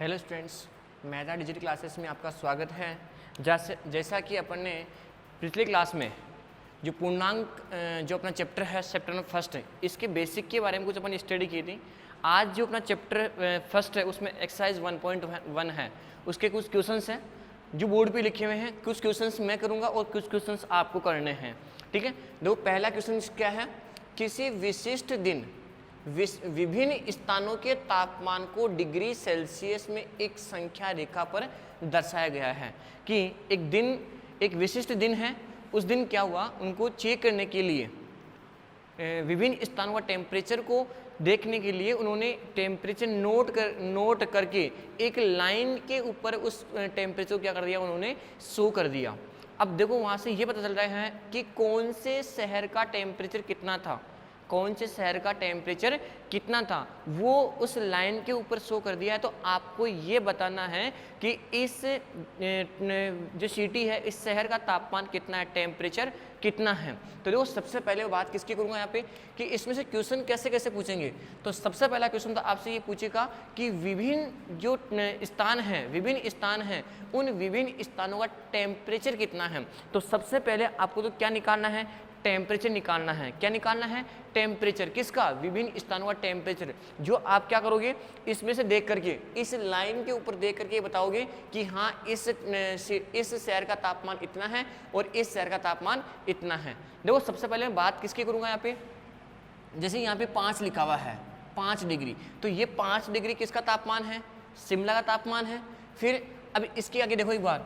Hello students, मेधा digital classes में आपका स्वागत है। जैसा कि अपन ने पिछले क्लास में जो पूर्णांक जो अपना चैप्टर है चैप्टर नंबर फर्स्ट है, इसके बेसिक के बारे में कुछ अपन स्टडी की थी। आज जो अपना चैप्टर फर्स्ट है उसमें एक्सरसाइज 1.1 है, उसके कुछ क्वेश्चंस हैं जो बोर्ड पे लिखे हुए हैं। कुछ क्वेश्चंस मैं करूँगा और कुछ क्वेश्चंस आपको करने हैं, ठीक है। देखो पहला क्वेश्चन क्या है, किसी विशिष्ट दिन विभिन्न स्थानों के तापमान को डिग्री सेल्सियस में एक संख्या रेखा पर दर्शाया गया है। कि एक विशिष्ट दिन है, उस दिन क्या हुआ, उनको चेक करने के लिए विभिन्न स्थानों का टेम्परेचर को देखने के लिए उन्होंने टेम्परेचर नोट करके एक लाइन के ऊपर उस टेम्परेचर को क्या कर दिया, उन्होंने शो कर दिया। अब देखो वहाँ से ये पता चल रहा है कि कौन से शहर का टेम्परेचर कितना था, कौन से शहर का टेम्परेचर कितना था, वो उस लाइन के ऊपर शो कर दिया है। तो आपको ये बताना है कि इस जो सिटी है, इस शहर का तापमान कितना है, टेम्परेचर कितना है। तो देखो सबसे पहले बात किसकी करूँगा यहाँ पे कि इसमें से क्वेश्चन कैसे कैसे पूछेंगे। तो सबसे पहला क्वेश्चन तो आपसे ये पूछेगा कि विभिन्न जो स्थान हैं उन विभिन्न स्थानों का टेम्परेचर कितना है। तो सबसे पहले आपको तो क्या निकालना है, टेम्परेचर निकालना है। क्या निकालना है, टेम्परेचर किसका, विभिन्न स्थानों का टेम्परेचर। जो आप क्या करोगे, इसमें से देख करके, इस लाइन के ऊपर देख करके बताओगे कि हाँ इस शहर का तापमान इतना है और इस शहर का तापमान इतना है। देखो सबसे पहले मैं बात किसकी करूँगा यहाँ पे, जैसे यहाँ पे 5 लिखा हुआ है, 5 डिग्री, तो ये 5 डिग्री किसका तापमान है, शिमला का तापमान है। फिर अब इसके आगे देखो एक बार,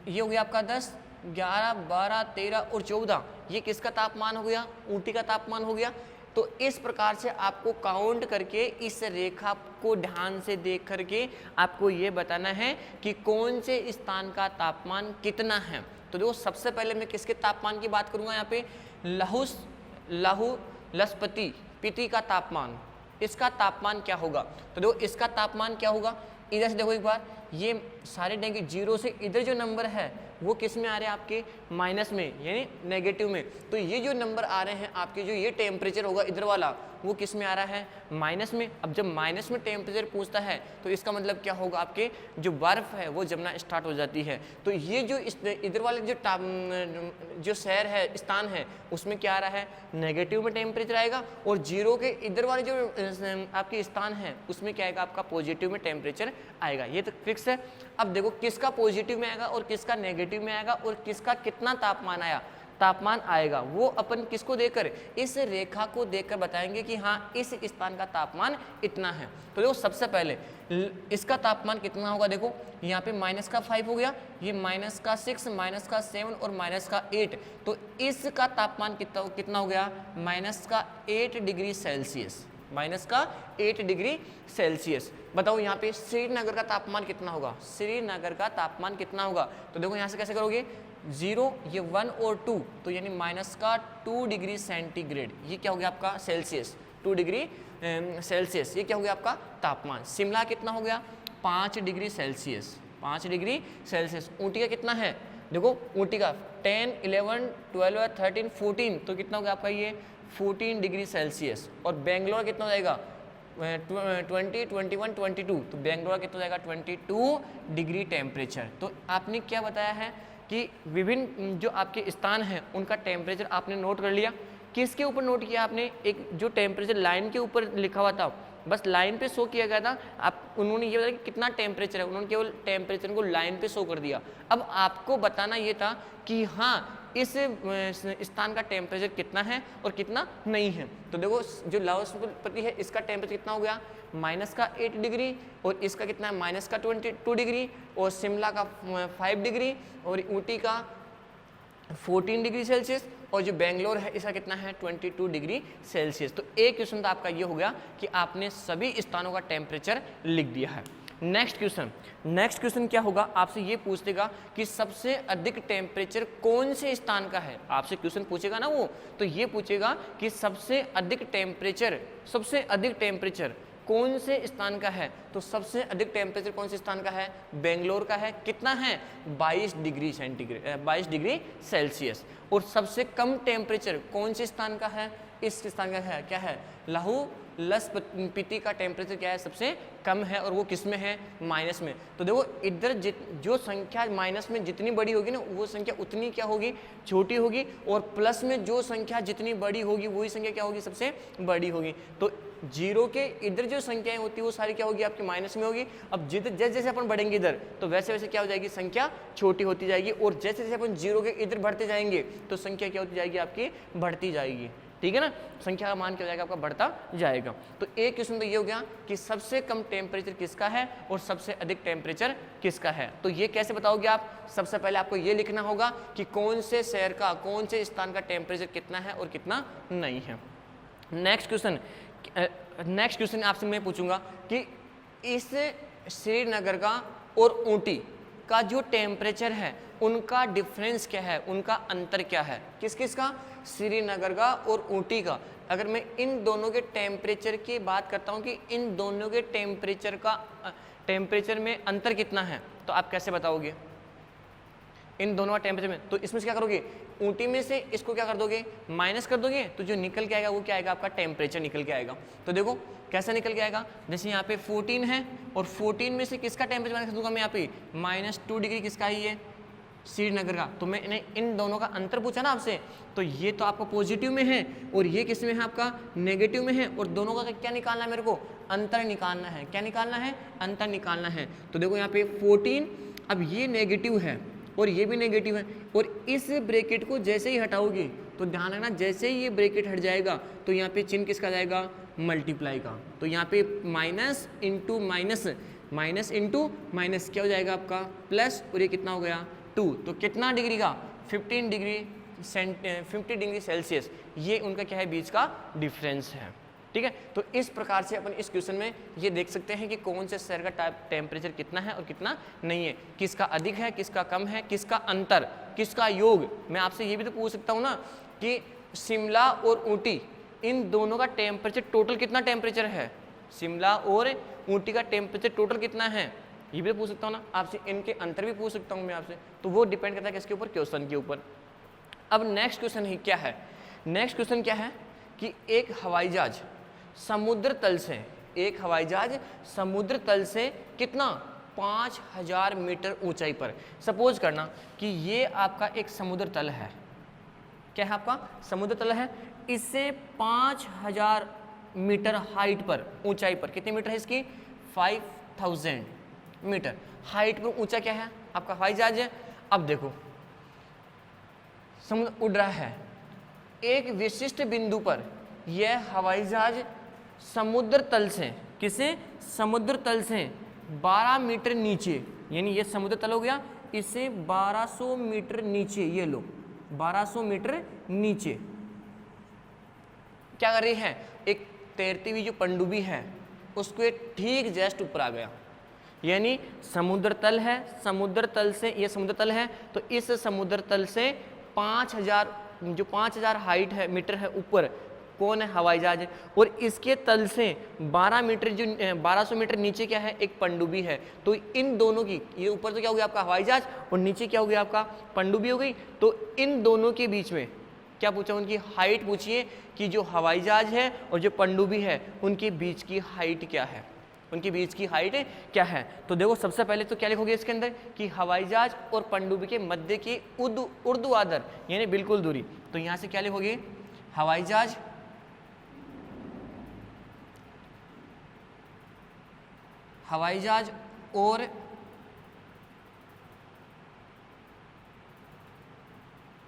ये हो गया आपका 10, 11, 12, 13 और 14, ये किसका तापमान हो गया, ऊटी का तापमान हो गया। तो इस प्रकार से आपको काउंट करके इस रेखा को ध्यान से देख करके आपको ये बताना है कि कौन से स्थान का तापमान कितना है। तो देखो सबसे पहले मैं किसके तापमान की बात करूंगा यहाँ पे, लहू लसपति पिति का तापमान, इसका तापमान क्या होगा। तो देखो इसका तापमान क्या होगा, इधर से देखो एक बार, ये सारे डेंगे 0 से इधर जो नंबर है वो किस में आ रहे हैं, आपके माइनस में, यानी नेगेटिव में। तो ये जो नंबर आ रहे हैं आपके, जो ये टेम्परेचर होगा इधर वाला, वो किस में आ रहा है, माइनस में। अब जब माइनस में टेम्परेचर पूछता है तो इसका मतलब क्या होगा, आपके जो बर्फ़ है वो जमना स्टार्ट हो जाती है। तो ये जो इधर वाले जो शहर है, स्थान है, उसमें क्या आ रहा है, नेगेटिव में टेम्परेचर आएगा। और 0 के इधर वाले जो आपके स्थान है उसमें क्या आएगा, आपका पॉजिटिव में टेम्परेचर आएगा। ये तो फिक्स है। अब देखो किसका पॉजिटिव में आएगा और किसका नेगेटिव में आएगा और किसका कितना तापमान आएगा, वो अपन किसको देकर, इस रेखा को देखकर बताएंगे कि हाँ इस स्थान का तापमान इतना है। तो देखो सबसे पहले इसका तापमान कितना होगा, देखो यहाँ पे -5 हो गया, ये -6, -7 और -8। तो इसका तापमान कितना हो गया, -8 डिग्री सेल्सियस, -8 डिग्री सेल्सियस। बताओ यहाँ पे श्रीनगर का तापमान कितना होगा, श्रीनगर का तापमान कितना होगा। तो देखो यहाँ से कैसे करोगे, 0, ये 1 और 2, तो यानी -2 डिग्री सेंटीग्रेड, ये क्या हो गया आपका सेल्सियस, 2 डिग्री सेल्सियस, ये क्या हो गया आपका तापमान। शिमला कितना हो गया, 5 degree Celsius, 5 degree Celsius. Ooty का कितना है, देखो ऊटी का 10, 11, 12, 13, 14, तो कितना हो गया आपका ये 14 डिग्री सेल्सियस। और बेंगलोर कितना हो जाएगा, 20, 21, 22, तो बेंगलोर कितना हो जाएगा 22 डिग्री टेम्परेचर। तो आपने क्या बताया है कि विभिन्न जो आपके स्थान हैं उनका टेम्परेचर आपने नोट कर लिया। किसके ऊपर नोट किया आपने, एक जो टेम्परेचर लाइन के ऊपर लिखा हुआ था, बस लाइन पे शो किया गया था। आप उन्होंने ये बताया कि कितना टेम्परेचर है, उन्होंने केवल टेम्परेचर को लाइन पे शो कर दिया। अब आपको बताना ये था कि हाँ इस स्थान का टेम्परेचर कितना है और कितना नहीं है। तो देखो जो लहूलसपति है इसका टेम्परेचर कितना हो गया, -8 डिग्री, और इसका कितना है, -22 डिग्री, और शिमला का 5 डिग्री, और ऊटी का 14 डिग्री सेल्सियस, और जो बेंगलोर है इसका कितना है 22 डिग्री सेल्सियस। तो एक क्वेश्चन तो आपका ये हो गया कि आपने सभी स्थानों का टेम्परेचर लिख दिया है। नेक्स्ट क्वेश्चन क्या होगा, आपसे ये पूछ देगा कि सबसे अधिक टेम्परेचर कौन से स्थान का है। आपसे क्वेश्चन पूछेगा ना वो, तो ये पूछेगा कि सबसे अधिक टेम्परेचर कौन से स्थान का है। तो सबसे अधिक टेम्परेचर कौन से स्थान का है, बेंगलोर का है। कितना है, 22 डिग्री सेल्सियस। और सबसे कम टेम्परेचर कौन से स्थान का है, इस स्थान का है क्या है, लहू लसपति का टेम्परेचर क्या है, सबसे कम है और वो किस में है, माइनस में। तो देखो इधर जो संख्या माइनस में जितनी बड़ी होगी ना वो संख्या उतनी क्या होगी, छोटी होगी, और प्लस में जो संख्या जितनी बड़ी होगी वही संख्या क्या होगी, सबसे बड़ी होगी। तो जीरो के इधर जो संख्याएं होती है वो सारी क्या होगी, आपकी माइनस में होगी। अब जैसे जैसे अपन बढ़ेंगे इधर तो वैसे वैसे क्या हो जाएगी, संख्या छोटी होती जाएगी, और जैसे जैसे अपन जीरो के इधर बढ़ते जाएंगे तो संख्या क्या होती जाएगी, आपकी बढ़ती जाएगी। ठीक है ना, संख्या का मान क्या हो जाएगा, आपका बढ़ता जाएगा। तो एक क्वेश्चन तो ये हो गया कि सबसे कम टेम्परेचर किसका है और सबसे अधिक टेम्परेचर किसका है। तो ये कैसे बताओगे आप, सबसे पहले आपको ये लिखना होगा कि कौन से शहर का, कौन से स्थान का टेम्परेचर कितना है और कितना नहीं है। नेक्स्ट क्वेश्चन आपसे मैं पूछूंगा कि इस श्रीनगर का और ऊटी का जो टेम्परेचर है उनका डिफरेंस क्या है, उनका अंतर क्या है, किस किस का, श्रीनगर का और ऊटी का। अगर मैं इन दोनों के टेम्परेचर की बात करता हूं कि इन दोनों के टेम्परेचर में अंतर कितना है, तो आप कैसे बताओगे इन दोनों का टेम्परेचर में। तो इसमें क्या करोगे, ऊटी में से इसको क्या कर दोगे, माइनस कर दोगे, तो जो निकल के आएगा वो क्या आएगा, आपका टेम्परेचर निकल के आएगा। तो देखो कैसा निकल के आएगा, जैसे यहाँ पे 14 है और 14 में से किसका टेम्परेचर माइनस कर दूंगा मैं यहाँ पे, -2 डिग्री किसका है, ये श्रीनगर का। तो मैंने इन दोनों का अंतर पूछा ना आपसे, तो ये तो आपका पॉजिटिव में है और ये किस में है, आपका नेगेटिव में है, और दोनों का क्या निकालना है मेरे को, अंतर निकालना है। क्या निकालना है, अंतर निकालना है। तो देखो यहाँ पे 14, अब ये नेगेटिव है और ये भी नेगेटिव है, और इस ब्रैकेट को जैसे ही हटाओगे तो ध्यान रखना, जैसे ही ये ब्रैकेट हट जाएगा तो यहाँ पे चिन्ह किसका जाएगा, मल्टीप्लाई का। तो यहाँ पे minus into minus, minus into minus क्या हो जाएगा आपका प्लस, और ये कितना हो गया 2। तो कितना डिग्री का, 50 डिग्री सेल्सियस, ये उनका क्या है, बीच का डिफरेंस है। ठीक है, तो इस प्रकार से अपन इस क्वेश्चन में ये देख सकते हैं कि कौन से शहर का टेम्परेचर कितना है और कितना नहीं है, किसका अधिक है, किसका कम है, किसका अंतर, किसका योग। मैं आपसे ये भी तो पूछ सकता हूँ ना कि शिमला और ऊटी इन दोनों का टेम्परेचर टोटल कितना टेम्परेचर है, शिमला और ऊटी का टेम्परेचर टोटल कितना है, ये भी तो पूछ सकता हूँ ना आपसे। इनके अंतर भी पूछ सकता हूँ मैं आपसे, तो वो डिपेंड करता है किसके ऊपर, क्वेश्चन के ऊपर। अब नेक्स्ट क्वेश्चन ही क्या है, नेक्स्ट क्वेश्चन क्या है कि एक हवाई जहाज समुद्र तल से, एक हवाई जहाज समुद्र तल से कितना, 5000 मीटर ऊंचाई पर। सपोज करना कि ये आपका एक समुद्र तल है, क्या है आपका समुद्र तल है, इससे 5000 मीटर हाइट पर, ऊंचाई पर, कितने मीटर है इसकी, 5000 मीटर हाइट पर ऊंचा क्या है आपका हवाई जहाज है। अब देखो समुद्र उड़ रहा है, एक विशिष्ट बिंदु पर यह हवाई जहाज समुद्र तल से, किसे, समुद्र तल से 12 मीटर नीचे, यानी ये समुद्र तल हो गया, इससे 1200 मीटर नीचे, ये लो 1200 मीटर नीचे क्या कर रही है, एक तैरती हुई जो पनडुब्बी है उसको ठीक जस्ट ऊपर आ गया। यानी समुद्र तल है, समुद्र तल से, ये समुद्र तल है, तो इस समुद्र तल से 5000, जो 5000 हाइट है, मीटर है ऊपर, कौन है, हवाई जहाज है, और इसके तल से 12 मीटर, जो 1200 मीटर नीचे क्या है, एक पनडुब्बी है। तो इन दोनों की, ये ऊपर तो क्या हो गया आपका हवाई जहाज और नीचे क्या हो गया आपका पनडुब्बी हो गई। तो इन दोनों के बीच में क्या पूछा, उनकी हाइट पूछिए कि जो हवाई जहाज है और जो पनडुब्बी है उनके बीच की हाइट क्या है, उनके बीच की हाइट क्या है। तो देखो सबसे पहले तो क्या लिखोगे इसके अंदर कि हवाई जहाज और पनडुब्बी के मध्य की ऊर्ध्वाधर यानी बिल्कुल दूरी। तो यहाँ से क्या लिखोगे, हवाई जहाज और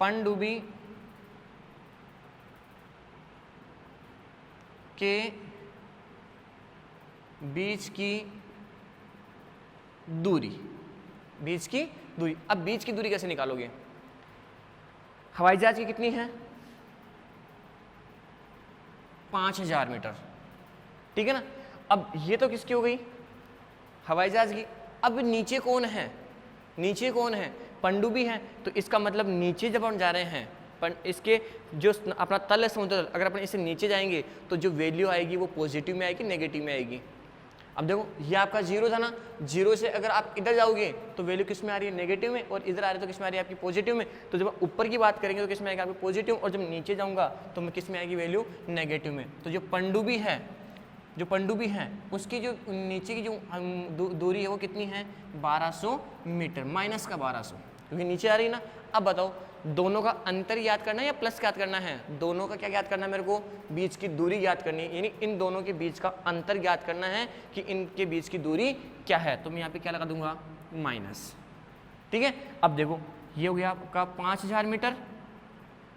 पनडुब्बी के बीच की दूरी, बीच की दूरी। अब बीच की दूरी कैसे निकालोगे, हवाई जहाज की कितनी है, 5000 मीटर, ठीक है ना। अब ये तो किसकी हो गई, हवाई जहाज की। अब नीचे कौन है, नीचे कौन है, पनडुब्बी है। तो इसका मतलब नीचे जब हम जा रहे हैं, इसके जो अपना तल है समुद्र तल, अगर अपन इससे नीचे जाएंगे तो जो वैल्यू आएगी वो पॉजिटिव में आएगी, नेगेटिव में आएगी। अब देखो ये आपका 0 था ना, 0 से अगर आप इधर जाओगे तो वैल्यू किस में आ रही है, नेगेटिव में, और इधर आ रही है तो किस में आ रही है, आपकी पॉजिटिव में। तो जब ऊपर की बात करेंगे तो किस में आएगा, आपकी पॉजिटिव, और जब नीचे जाऊंगा तो मैं किस में आएगी वैल्यू, नेगेटिव में। तो जो पनडुब्बी है, जो पनडुब्बी है उसकी जो नीचे की जो दूरी है वो कितनी है 1200 मीटर, माइनस का 1200 क्योंकि नीचे आ रही है ना। अब बताओ दोनों का अंतर याद करना है या प्लस याद करना है? दोनों का क्या याद करना है मेरे को? बीच की दूरी याद करनी है, यानी इन दोनों के बीच का अंतर याद करना है कि इनके बीच की दूरी क्या है। तो मैं यहाँ पे क्या लगा दूंगा माइनस। ठीक है, अब देखो ये हो गया आपका 5000 मीटर,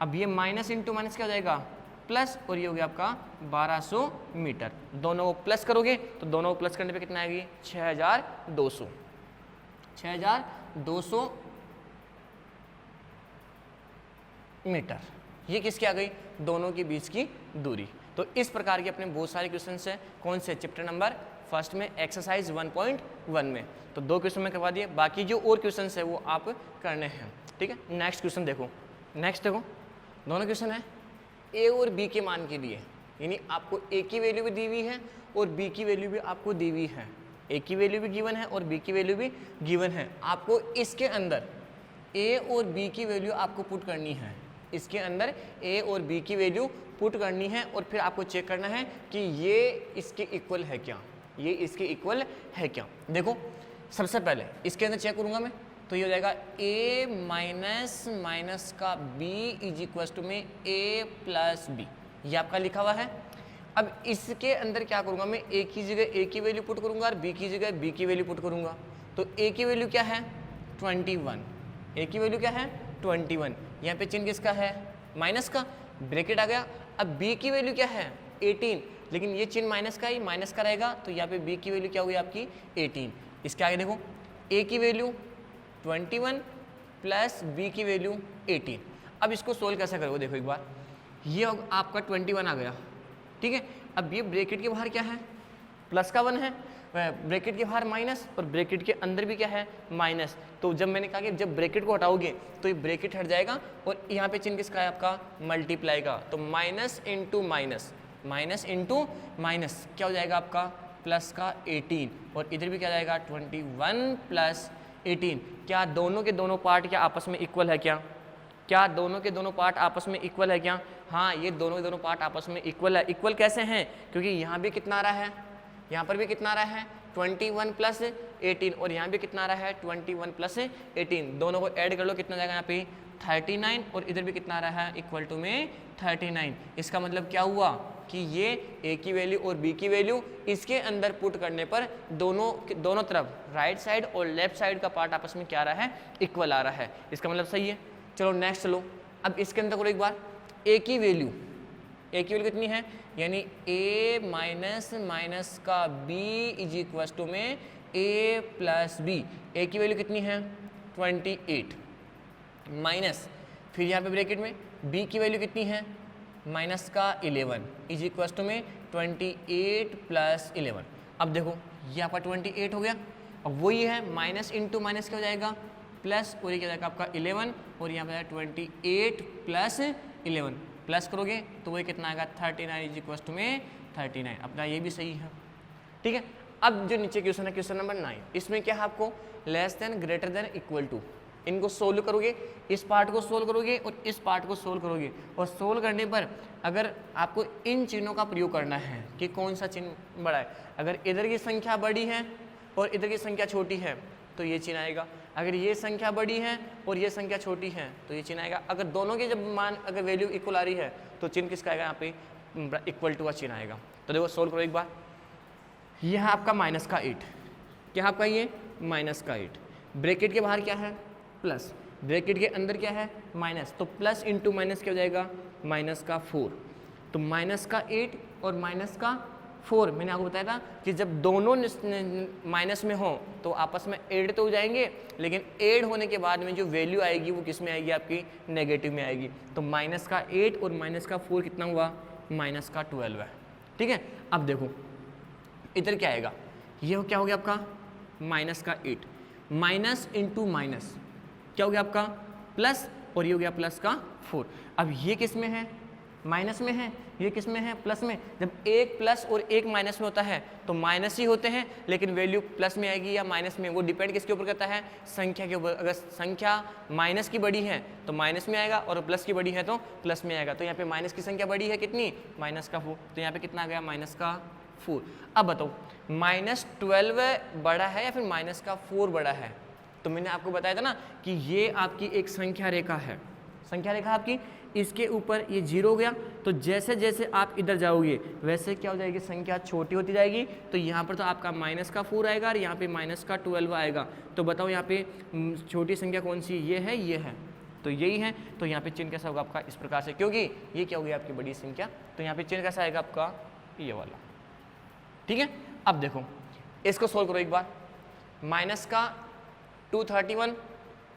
अब ये माइनस इंटू माइनस क्या हो जाएगा प्लस, और ये हो गया आपका 1200 मीटर। दोनों को प्लस करोगे तो दोनों को प्लस करने पे कितना आएगी 6200 मीटर। ये किसकी आ गई? दोनों के बीच की दूरी। तो इस प्रकार के अपने बहुत सारे क्वेश्चन है। कौन से? चैप्टर नंबर फर्स्ट में एक्सरसाइज 1.1 में। तो 2 क्वेश्चन में करवा दिए, बाकी जो और क्वेश्चन है वो आप करने हैं। ठीक है, नेक्स्ट क्वेश्चन देखो। नेक्स्ट देखो, दोनों क्वेश्चन है ए और बी के मान के लिए, यानी आपको ए की वैल्यू भी दी हुई है और बी की वैल्यू भी आपको दी हुई है। ए की वैल्यू भी गिवन है और बी की वैल्यू भी गिवन है। आपको इसके अंदर ए और बी की वैल्यू आपको पुट करनी है। इसके अंदर ए और बी की वैल्यू पुट करनी है और फिर आपको चेक करना है कि ये इसके इक्वल है क्या, ये इसके इक्वल है क्या। देखो सबसे पहले इसके अंदर चेक करूंगा मैं, तो ये हो जाएगा a माइनस माइनस का b इज इक्वल टू में a प्लस बी, ये आपका लिखा हुआ है। अब इसके अंदर क्या करूंगा मैं, a की जगह a की वैल्यू पुट करूंगा और b की जगह b की वैल्यू पुट करूंगा। तो a की वैल्यू क्या है 21, a की वैल्यू क्या है 21, यहाँ पे चिन्ह किसका है माइनस का, ब्रैकेट आ गया। अब b की वैल्यू क्या है 18, लेकिन ये चिन्ह माइनस का ही माइनस का रहेगा, तो यहाँ पे b की वैल्यू क्या होगी आपकी 18। इसके आगे देखो a की वैल्यू 21 प्लस b की वैल्यू 18। अब इसको सोल्व कैसे करोगे, देखो एक बार, ये आपका 21 आ गया। ठीक है, अब ये ब्रैकेट के बाहर क्या है प्लस का 1 है, ब्रैकेट के बाहर माइनस और ब्रैकेट के अंदर भी क्या है माइनस। तो जब मैंने कहा कि जब ब्रैकेट को हटाओगे तो ये ब्रैकेट हट जाएगा और यहाँ पे चिन्ह किसका है आपका मल्टीप्लाई का। तो minus into minus, minus into minus क्या हो जाएगा आपका प्लस का 18, और इधर भी क्या जाएगा 21 प्लस 18। क्या दोनों के दोनों पार्ट क्या आपस में इक्वल है क्या? क्या दोनों के दोनों पार्ट आपस में इक्वल है क्या? हाँ, ये दोनों के दोनों पार्ट आपस में इक्वल है। इक्वल कैसे हैं? क्योंकि यहाँ भी कितना आ रहा है, यहाँ पर भी कितना आ रहा है 21 प्लस 18, और यहाँ भी कितना आ रहा है 21 प्लस 18। दोनों को ऐड कर लो, कितना जाएगा यहाँ पे 39, और इधर भी कितना आ रहा है इक्वल टू में 39। इसका मतलब क्या हुआ कि ये a की वैल्यू और b की वैल्यू इसके अंदर पुट करने पर दोनों तरफ राइट साइड और लेफ्ट साइड का पार्ट आपस में क्या आ रहा है इक्वल आ रहा है। इसका मतलब सही है। चलो नेक्स्ट चलो, अब इसके अंदर करो एक बार, a की वैल्यू कितनी है, यानी a माइनस माइनस का b इज इक्वल टू में a प्लस बी। a की वैल्यू कितनी है 28 माइनस, फिर यहाँ पे ब्रैकेट में b की वैल्यू कितनी है माइनस का 11 इज इक्वल टू में 28 प्लस 11। अब देखो ये आपका 28 हो गया, अब वही है माइनस इंटू माइनस क्या हो जाएगा प्लस, और ये क्या जाएगा आपका 11, और यहाँ पे 28 प्लस 11 प्लस करोगे तो वही कितना आएगा 39 इज इक्वल टू में 39। अपना ये भी सही है। ठीक है, अब जो नीचे क्वेश्चन है क्वेश्चन नंबर 9, इसमें क्या है आपको less than greater than equal to, इनको सोल्व करोगे, इस पार्ट को सोल्व करोगे और इस पार्ट को सोल्व करोगे, और सोल्व करने पर अगर आपको इन चिन्हों का प्रयोग करना है कि कौन सा चिन्ह बड़ा है, अगर इधर की संख्या बड़ी है और इधर की संख्या छोटी है तो ये चिन्ह आएगा, अगर ये संख्या बड़ी है और ये संख्या छोटी है तो ये चिन्ह आएगा। अगर दोनों के जब मान अगर वैल्यू इक्वल आ रही है तो चिन्ह किसका आएगा यहाँ पे इक्वल टू का चिन्ह आएगा। तो देखो सोल्व करो एक बार, यह है आपका माइनस का 8, क्या आपका ये माइनस का 8, ब्रैकेट के बाहर क्या है प्लस, ब्रैकेट के अंदर क्या है माइनस, तो प्लस इंटू माइनस क्या हो जाएगा माइनस का 4। तो माइनस का 8 और माइनस का 4, मैंने आपको बताया था कि जब दोनों माइनस में हो तो आपस में ऐड तो हो जाएंगे, लेकिन ऐड होने के बाद में जो वैल्यू आएगी वो किस में आएगी आपकी नेगेटिव में आएगी। तो माइनस का 8 और माइनस का 4 कितना हुआ माइनस का 12 है। ठीक है, अब देखो इधर क्या आएगा, ये क्या हो गया आपका माइनस का 8, माइनस इंटू माइनस क्या हो गया आपका प्लस, और ये हो गया प्लस का 4। अब ये किस में है माइनस में है, ये किस में है प्लस में। जब एक प्लस और एक माइनस में होता है तो माइनस ही होते हैं, लेकिन वैल्यू प्लस में आएगी या माइनस में, वो डिपेंड किसके ऊपर करता है संख्या के ऊपर। अगर संख्या माइनस की बड़ी है तो माइनस में आएगा और प्लस की बड़ी है तो प्लस में आएगा। तो यहाँ पे माइनस की संख्या बड़ी है कितनी माइनस का 4, तो यहाँ पे कितना आ गया माइनस का 4। अब बताओ -12 बड़ा है या फिर -4 बड़ा है? तो मैंने आपको बताया था ना कि ये आपकी एक संख्या रेखा है, संख्या रेखा आपकी, इसके ऊपर ये 0 हो गया, तो जैसे जैसे आप इधर जाओगे वैसे क्या हो जाएगी, संख्या छोटी होती जाएगी। तो यहाँ पर तो आपका -4 आएगा और यहाँ पे -12 आएगा। तो बताओ यहाँ पे छोटी संख्या कौन सी, ये है, तो यही है। तो यहाँ पे चिन्ह कैसा होगा आपका, इस प्रकार से, क्योंकि ये क्या होगी आपकी बड़ी संख्या, तो यहाँ पे चिन्ह कैसा आएगा आपका, ये वाला। ठीक है, अब देखो इसको सोल्व करो एक बार। माइनस का 231,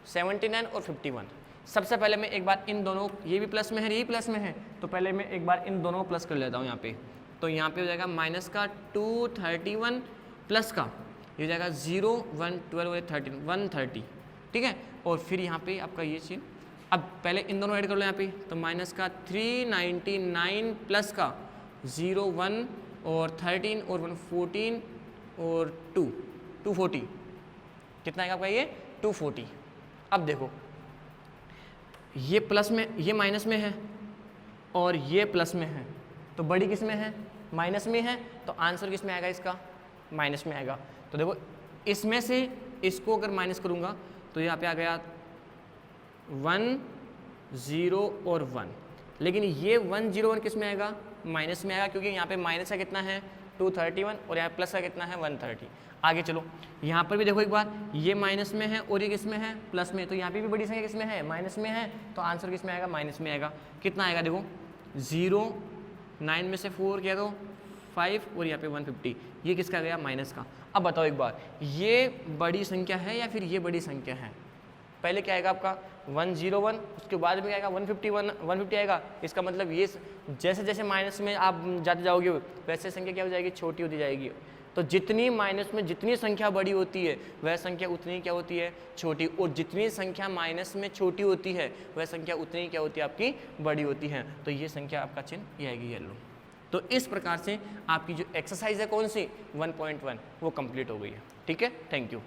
79 और 51। सबसे पहले मैं एक बार इन दोनों, ये भी प्लस में है, ये प्लस में है, तो पहले मैं एक बार इन दोनों प्लस कर लेता हूँ यहाँ पे। तो यहाँ पे हो जाएगा माइनस का 231 प्लस का ये हो जाएगा 0, 1, 12, 13, 130। ठीक है, और फिर यहाँ पे आपका ये चिन्ह, अब पहले इन दोनों ऐड कर लो यहाँ पे। तो माइनस का 399 प्लस का 0, 1 और 13 और 1 14 और 240। कितना आएगा आपका ये 240। अब देखो ये प्लस में, ये माइनस में है और ये प्लस में है, तो बड़ी किस में है, माइनस में है, तो आंसर किस में आएगा इसका, माइनस में आएगा। तो देखो इसमें से इसको अगर माइनस करूँगा तो यहाँ पे आ गया 1, 0 और 1, लेकिन ये 1, 0, 1 किस में आएगा, माइनस में आएगा, क्योंकि यहाँ पे माइनस का कितना है 231 और यहाँ प्लस का कितना है 130। आगे चलो, यहाँ पर भी देखो एक बार, ये माइनस में है और ये किस में है, प्लस में, तो यहाँ पे भी बड़ी संख्या किस में है, माइनस में है, तो आंसर किस में आएगा, माइनस में आएगा। कितना आएगा देखो 0, 9 में से 4 किया तो 5 और यहाँ पे 150, ये किसका गया, माइनस का। अब बताओ एक बार, ये बड़ी संख्या है या फिर ये बड़ी संख्या है? पहले क्या आएगा आपका 101, उसके बाद में आएगा 150 आएगा। इसका मतलब ये जैसे जैसे माइनस में आप जाते जाओगे वैसे संख्या क्या हो जाएगी, छोटी होती जाएगी। तो जितनी माइनस में जितनी संख्या बड़ी होती है वह संख्या उतनी क्या होती है, छोटी, और जितनी संख्या माइनस में छोटी होती है वह संख्या उतनी क्या होती है, आपकी बड़ी होती है। तो ये संख्या आपका चिन्ह ये आएगी येलो। तो इस प्रकार से आपकी जो एक्सरसाइज है कौन सी 1.1 वो कंप्लीट हो गई है। ठीक है, थैंक यू।